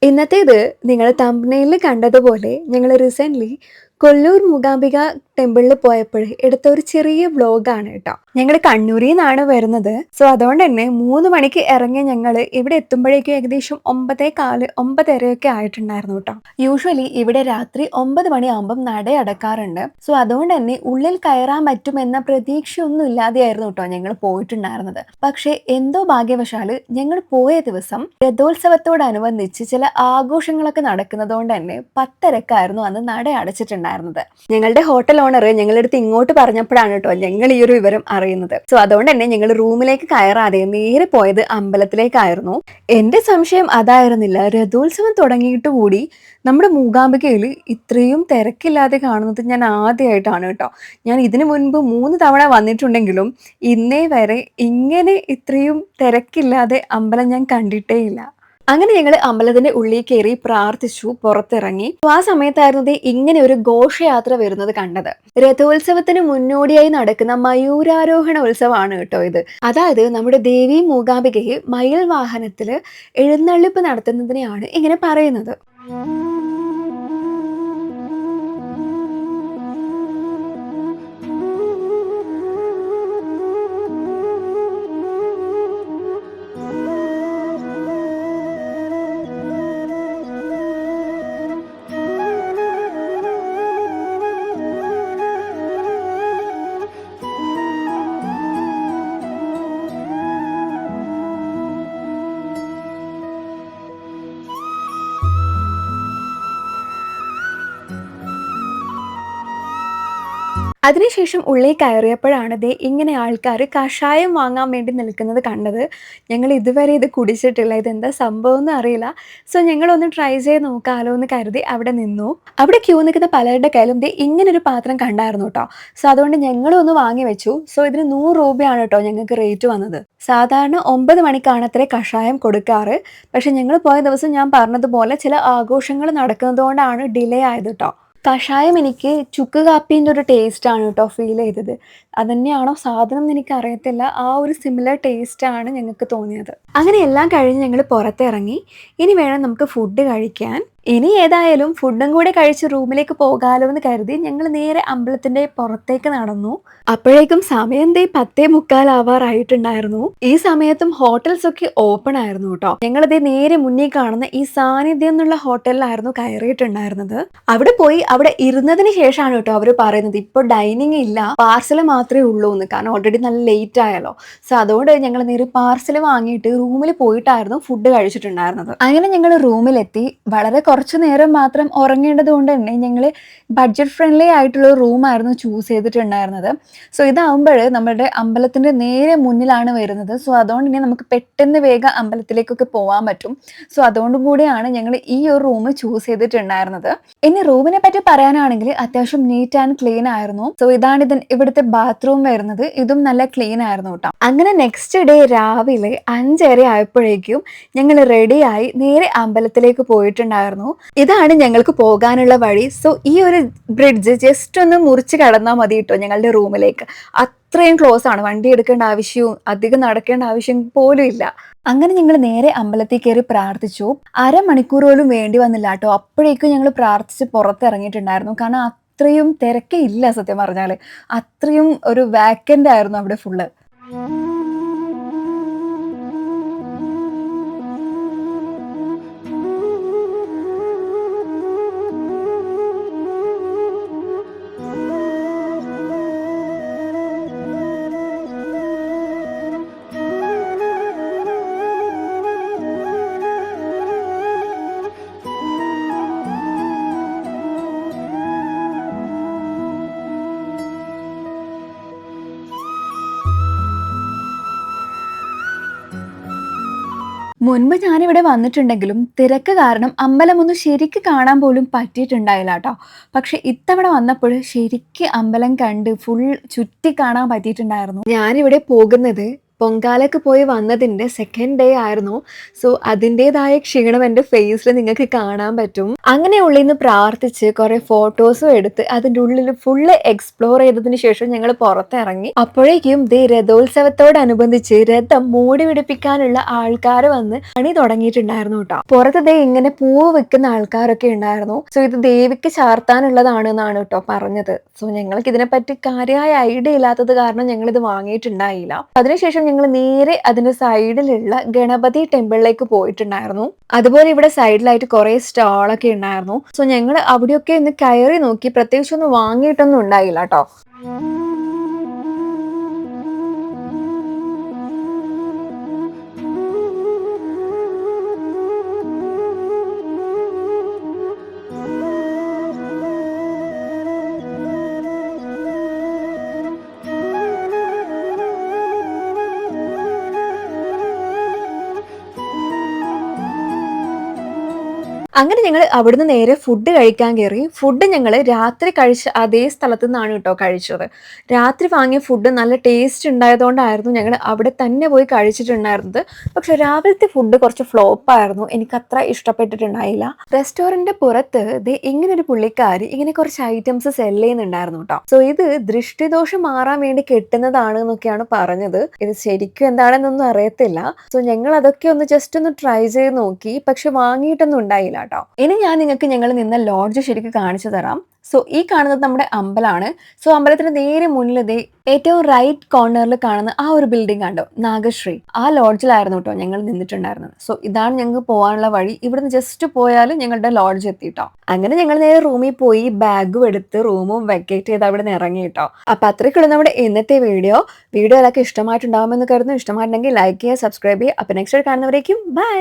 ഇന്നത്തേത് നിങ്ങൾ തംബ്നെയിലിൽ കണ്ടതുപോലെ ഞങ്ങൾ റീസെൻ്റ്ലി കൊല്ലൂർ മൂകാംബിക ടെമ്പിളിൽ പോയപ്പോൾ എടുത്ത ഒരു ചെറിയ വ്ലോഗാണ് കേട്ടോ. ഞങ്ങൾ കണ്ണൂരിൽ നിന്നാണ് വരുന്നത്. സോ അതുകൊണ്ട് തന്നെ 3 മണിക്ക് ഇറങ്ങിയ ഞങ്ങൾ ഇവിടെ എത്തുമ്പോഴേക്കും ഏകദേശം 9:15 9:30 ആയിട്ടുണ്ടായിരുന്നു കേട്ടോ. യൂഷ്വലി ഇവിടെ രാത്രി 9 മണിയാകുമ്പം നട അടക്കാറുണ്ട്. സോ അതുകൊണ്ട് തന്നെ ഉള്ളിൽ കയറാൻ പറ്റുമെന്ന പ്രതീക്ഷയൊന്നും ഇല്ലാതെയായിരുന്നു കേട്ടോ ഞങ്ങൾ പോയിട്ടുണ്ടായിരുന്നത്. പക്ഷേ എന്തോ ഭാഗ്യവശാല് ഞങ്ങൾ പോയ ദിവസം രഥോത്സവത്തോടനുബന്ധിച്ച് ചില ആഘോഷങ്ങളൊക്കെ നടക്കുന്നത് കൊണ്ട് തന്നെ 10:30 അന്ന് നട അടച്ചിട്ടുണ്ടായിരുന്നത്. ഞങ്ങളുടെ ഹോട്ടൽ ഓണർ ഞങ്ങളുടെ അടുത്ത് ഇങ്ങോട്ട് പറഞ്ഞപ്പോഴാണ് കേട്ടോ ഞങ്ങൾ ഈ ഒരു വിവരം അറിയുന്നത്. സോ അതുകൊണ്ട് തന്നെ ഞങ്ങൾ റൂമിലേക്ക് കയറാതെ നേരെ പോയത് അമ്പലത്തിലേക്കായിരുന്നു. എന്റെ സംശയം അതായിരുന്നില്ല, രഥോത്സവം തുടങ്ങിയിട്ട് കൂടി നമ്മുടെ മൂകാംബികയിൽ ഇത്രയും തിരക്കില്ലാതെ കാണുന്നത് ഞാൻ ആദ്യമായിട്ടാണ് കേട്ടോ. ഞാൻ ഇതിനു മുൻപ് 3 തവണ വന്നിട്ടുണ്ടെങ്കിലും ഇന്നേ വരെ ഇങ്ങനെ ഇത്രയും തിരക്കില്ലാതെ അമ്പലം ഞാൻ കണ്ടിട്ടേ ഇല്ല. അങ്ങനെ ഞങ്ങൾ അമ്പലത്തിന്റെ ഉള്ളിൽ കയറി പ്രാർത്ഥിച്ചു, പുറത്തിറങ്ങി. ആ സമയത്തായിരുന്നു ഇങ്ങനെ ഒരു ഘോഷയാത്ര വരുന്നത് കണ്ടത്. രഥോത്സവത്തിന് മുന്നോടിയായി നടക്കുന്ന മയൂരാരോഹണ ഉത്സവമാണ് കേട്ടോ ഇത്. അതായത് നമ്മുടെ ദേവി മൂകാംബികയെ മയിൽ വാഹനത്തില് എഴുന്നള്ളിപ്പ് നടത്തുന്നതിനെയാണ് ഇങ്ങനെ പറയുന്നത്. അതിനുശേഷം ഉള്ളിൽ കയറിയപ്പോഴാണ് ഇങ്ങനെ ആൾക്കാർ കഷായം വാങ്ങാൻ വേണ്ടി നിൽക്കുന്നത് കണ്ടത്. ഞങ്ങൾ ഇതുവരെ ഇത് കുടിച്ചിട്ടില്ല, ഇതെന്താ സംഭവം എന്ന് അറിയില്ല. സോ ഞങ്ങളൊന്ന് ട്രൈ ചെയ്ത് നോക്കാമല്ലോ എന്ന് കരുതി അവിടെ നിന്നു. അവിടെ ക്യൂ നിൽക്കുന്ന പലരുടെ കയ്യിലും ഇങ്ങനൊരു പാത്രം കണ്ടായിരുന്നു കേട്ടോ. സോ അതുകൊണ്ട് ഞങ്ങളും ഒന്ന് വാങ്ങി വെച്ചു. സോ ഇതിന് 100 രൂപയാണ് കേട്ടോ ഞങ്ങൾക്ക് റേറ്റ് വന്നത്. സാധാരണ 9 മണിക്കാണ് അത്രേ കഷായം കൊടുക്കാറ്. പക്ഷെ ഞങ്ങൾ പോയ ദിവസം ഞാൻ പറഞ്ഞതുപോലെ ചില ആഘോഷങ്ങൾ നടക്കുന്നത് കൊണ്ടാണ് ഡിലേ ആയത് കേട്ടോ. കഷായം എനിക്ക് ചുക്ക് കാപ്പീൻ്റെ ഒരു ടേസ്റ്റാണ് കേട്ടോ ഫീൽ ചെയ്തത്. അതുതന്നെയാണോ സാധനം എന്ന് എനിക്ക് അറിയത്തില്ല, ആ ഒരു സിമിലർ ടേസ്റ്റാണ് ഞങ്ങൾക്ക് തോന്നിയത്. അങ്ങനെ എല്ലാം കഴിഞ്ഞ് ഞങ്ങൾ പുറത്തിറങ്ങി. ഇനി വേണം നമുക്ക് ഫുഡ് കഴിക്കാൻ. ഇനി ഏതായാലും ഫുഡും കൂടെ കഴിച്ച് റൂമിലേക്ക് പോകാലോ എന്ന് കരുതി ഞങ്ങൾ നേരെ അമ്പലത്തിന്റെ പുറത്തേക്ക് നടന്നു. അപ്പോഴേക്കും സമയം 10:45 ആവാറായിട്ടുണ്ടായിരുന്നു. ഈ സമയത്തും ഹോട്ടൽസ് ഒക്കെ ഓപ്പൺ ആയിരുന്നു കേട്ടോ. ഞങ്ങളതേ നേരെ മുന്നിൽ കാണുന്ന ഈ സാന്നിധ്യം എന്നുള്ള ഹോട്ടലിലായിരുന്നു കയറിയിട്ടുണ്ടായിരുന്നത്. അവിടെ പോയി അവിടെ ഇരുന്നതിന് ശേഷമാണ് കേട്ടോ അവർ പറയുന്നത് ഇപ്പോൾ ഡൈനിങ് ഇല്ല, പാർസൽ മാത്രമേ ഉള്ളൂ എന്ന്. കാരണം ഓൾറെഡി നല്ല ലേറ്റ് ആയല്ലോ. സോ അതുകൊണ്ട് ഞങ്ങൾ നേരെ പാർസൽ വാങ്ങിയിട്ട് റൂമിൽ പോയിട്ടായിരുന്നു ഫുഡ് കഴിച്ചിട്ടുണ്ടായിരുന്നത്. അങ്ങനെ ഞങ്ങൾ റൂമിലെത്തി. വളരെ കുറച്ചു നേരം മാത്രം ഉറങ്ങേണ്ടത് കൊണ്ട് തന്നെ ഞങ്ങൾ ബഡ്ജറ്റ് ഫ്രണ്ട്ലി ആയിട്ടുള്ള റൂമായിരുന്നു ചൂസ് ചെയ്തിട്ടുണ്ടായിരുന്നത്. സോ ഇതാവുമ്പോൾ നമ്മുടെ അമ്പലത്തിൻ്റെ നേരെ മുന്നിലാണ് വരുന്നത്. സോ അതുകൊണ്ട് തന്നെ നമുക്ക് പെട്ടെന്ന് വേഗം അമ്പലത്തിലേക്കൊക്കെ പോകാൻ പറ്റും. സോ അതുകൊണ്ടും കൂടിയാണ് ഞങ്ങൾ ഈ ഒരു റൂം ചൂസ് ചെയ്തിട്ടുണ്ടായിരുന്നത്. ഇനി റൂമിനെ പറ്റി പറയാനാണെങ്കിൽ അത്യാവശ്യം നീറ്റ് ആൻഡ് ക്ലീൻ ആയിരുന്നു. സോ ഇതാണ് ഇവിടുത്തെ ബാത്റൂം വരുന്നത്. ഇതും നല്ല ക്ലീൻ ആയിരുന്നു കേട്ടോ. അങ്ങനെ നെക്സ്റ്റ് ഡേ രാവിലെ 5:30 ആയപ്പോഴേക്കും ഞങ്ങൾ റെഡിയായി നേരെ അമ്പലത്തിലേക്ക് പോയിട്ടുണ്ടായിരുന്നു. ഇതാണ് ഞങ്ങൾക്ക് പോകാനുള്ള വഴി. സോ ഈ ഒരു ബ്രിഡ്ജ് ജസ്റ്റ് ഒന്ന് മുറിച്ച് കടന്നാൽ മതി കേട്ടോ ഞങ്ങളുടെ റൂമിലേക്ക്. അത്രയും ക്ലോസ് ആണ്, വണ്ടി എടുക്കേണ്ട ആവശ്യവും അധികം നടക്കേണ്ട ആവശ്യം പോലും ഇല്ല. അങ്ങനെ ഞങ്ങൾ നേരെ അമ്പലത്തിൽ കയറി പ്രാർത്ഥിച്ചു. 1/2 മണിക്കൂർ പോലും വേണ്ടി വന്നില്ല കേട്ടോ. അപ്പോഴേക്കും ഞങ്ങൾ പ്രാർത്ഥിച്ച് പുറത്തിറങ്ങിയിട്ടുണ്ടായിരുന്നു. കാരണം അത്രയും തിരക്കേ ഇല്ല, സത്യം പറഞ്ഞാൽ അത്രയും ഒരു വാക്കൻ്റ് ആയിരുന്നു അവിടെ ഫുള്ള്. മുൻപ് ഞാനിവിടെ വന്നിട്ടുണ്ടെങ്കിലും തിരക്ക് കാരണം അമ്പലം ഒന്ന് ശരിക്ക് കാണാൻ പോലും പറ്റിയിട്ടുണ്ടായില്ല കേട്ടോ. പക്ഷെ ഇത്തവണ വന്നപ്പോൾ ശരിക്ക് അമ്പലം കണ്ട് ഫുൾ ചുറ്റി കാണാൻ പറ്റിയിട്ടുണ്ടായിരുന്നു. ഞാനിവിടെ പോകുന്നത് പൊങ്കാലയ്ക്ക് പോയി വന്നതിന്റെ സെക്കൻഡ് ഡേ ആയിരുന്നു. സോ അതിന്റേതായ ക്ഷീണം എൻ്റെ ഫേസിൽ നിങ്ങൾക്ക് കാണാൻ പറ്റും. അങ്ങനെ ഉള്ളിന്ന് പ്രാർത്ഥിച്ച് കുറെ ഫോട്ടോസും എടുത്ത് അതിൻ്റെ ഉള്ളിൽ ഫുള്ള് എക്സ്പ്ലോർ ചെയ്തതിന് ശേഷം ഞങ്ങൾ പുറത്തിറങ്ങി. അപ്പോഴേക്കും ദേ രഥോത്സവത്തോടനുബന്ധിച്ച് രഥം മൂടി പിടിപ്പിക്കാനുള്ള ആൾക്കാർ വന്ന് പണി തുടങ്ങിയിട്ടുണ്ടായിരുന്നു കേട്ടോ. പുറത്ത് ദേ ഇങ്ങനെ പൂവ് വെക്കുന്ന ആൾക്കാരൊക്കെ ഉണ്ടായിരുന്നു. സോ ഇത് ദേവിക്ക് ചാർത്താനുള്ളതാണ് എന്നാണ് കേട്ടോ പറഞ്ഞത്. സോ ഞങ്ങൾക്ക് ഇതിനെപ്പറ്റി കാര്യമായ ഐഡിയ ഇല്ലാത്തത് കാരണം ഞങ്ങൾ ഇത് വാങ്ങിയിട്ടുണ്ടായില്ല. അതിനുശേഷം ഞങ്ങൾ നേരെ അതിന്റെ സൈഡിലുള്ള ഗണപതി ടെമ്പിളിലേക്ക് പോയിട്ടുണ്ടായിരുന്നു. അതുപോലെ ഇവിടെ സൈഡിലായിട്ട് കുറെ സ്റ്റാളൊക്കെ ഉണ്ടായിരുന്നു. സോ ഞങ്ങൾ അവിടെയൊക്കെ ഒന്ന് കയറി നോക്കി, പ്രത്യേകിച്ചൊന്നും വാങ്ങിയിട്ടൊന്നും ഉണ്ടായില്ല കേട്ടോ. അങ്ങനെ ഞങ്ങൾ അവിടുന്ന് നേരെ ഫുഡ് കഴിക്കാൻ കയറി. ഫുഡ് ഞങ്ങൾ രാത്രി കഴിച്ച അതേ സ്ഥലത്തു നിന്നാണ് കേട്ടോ കഴിച്ചത്. രാത്രി വാങ്ങിയ ഫുഡ് നല്ല ടേസ്റ്റ് ഉണ്ടായതുകൊണ്ടായിരുന്നു ഞങ്ങൾ അവിടെ തന്നെ പോയി കഴിച്ചിട്ടുണ്ടായിരുന്നത്. പക്ഷെ രാവിലത്തെ ഫുഡ് കുറച്ച് ഫ്ലോപ്പായിരുന്നു, എനിക്ക് അത്ര ഇഷ്ടപ്പെട്ടിട്ടുണ്ടായില്ല. റെസ്റ്റോറൻറ്റിന്റെ പുറത്ത് ദേ ഇങ്ങനെ ഒരു പുള്ളിക്കാരി ഇങ്ങനെ കുറച്ച് ഐറ്റംസ് സെല് ചെയ്യുന്നുണ്ടായിരുന്നു കേട്ടോ. സോ ഇത് ദൃഷ്ടിദോഷം മാറാൻ വേണ്ടി കെട്ടുന്നതാണ് എന്നൊക്കെയാണ് പറഞ്ഞത്. ഇത് ശരിക്കും എന്താണെന്നൊന്നും അറിയത്തില്ല. സോ ഞങ്ങൾ അതൊക്കെ ഒന്ന് ജസ്റ്റ് ഒന്ന് ട്രൈ ചെയ്ത് നോക്കി, പക്ഷെ വാങ്ങിയിട്ടൊന്നും ഉണ്ടായില്ല കേട്ടോ. ഇനി ഞാൻ നിങ്ങൾക്ക് ഞങ്ങൾ നിന്ന ലോഡ്ജ് ശരിക്കും കാണിച്ചു തരാം. സോ ഈ കാണുന്നത് നമ്മുടെ അമ്പലമാണ്. സോ അമ്പലത്തിന് നേരെ മുന്നിൽ ദേ ഏറ്റവും റൈറ്റ് കോർണറിൽ കാണുന്ന ആ ഒരു ബിൽഡിംഗ് കണ്ടോ, നാഗശ്രീ, ആ ലോഡ്ജിലായിരുന്നു കേട്ടോ ഞങ്ങൾ നിന്നിട്ടുണ്ടായിരുന്നത്. സോ ഇതാണ് ഞങ്ങൾക്ക് പോകാനുള്ള വഴി. ഇവിടുന്ന് ജസ്റ്റ് പോയാലും ഞങ്ങളുടെ ലോഡ്ജ് എത്തിട്ടോ. അങ്ങനെ ഞങ്ങൾ നേരെ റൂമിൽ പോയി ബാഗും എടുത്ത് റൂമും വെക്കേറ്റ് ചെയ്ത് അവിടെ നിന്ന് ഇറങ്ങി കേട്ടോ. അപ്പൊ അത്രയ്ക്കുള്ള നമ്മുടെ ഇന്നത്തെ വീഡിയോ എല്ലാവർക്കും ഇഷ്ടമായിട്ടുണ്ടാകുമെന്ന് കരുതുന്നു. ഇഷ്ടമായിട്ടുണ്ടെങ്കിൽ ലൈക്ക് ചെയ്യുക, സബ്സ്ക്രൈബ് ചെയ്യുക. അപ്പൊ നെക്സ്റ്റ് കാണുന്നവരേക്കും ബൈ.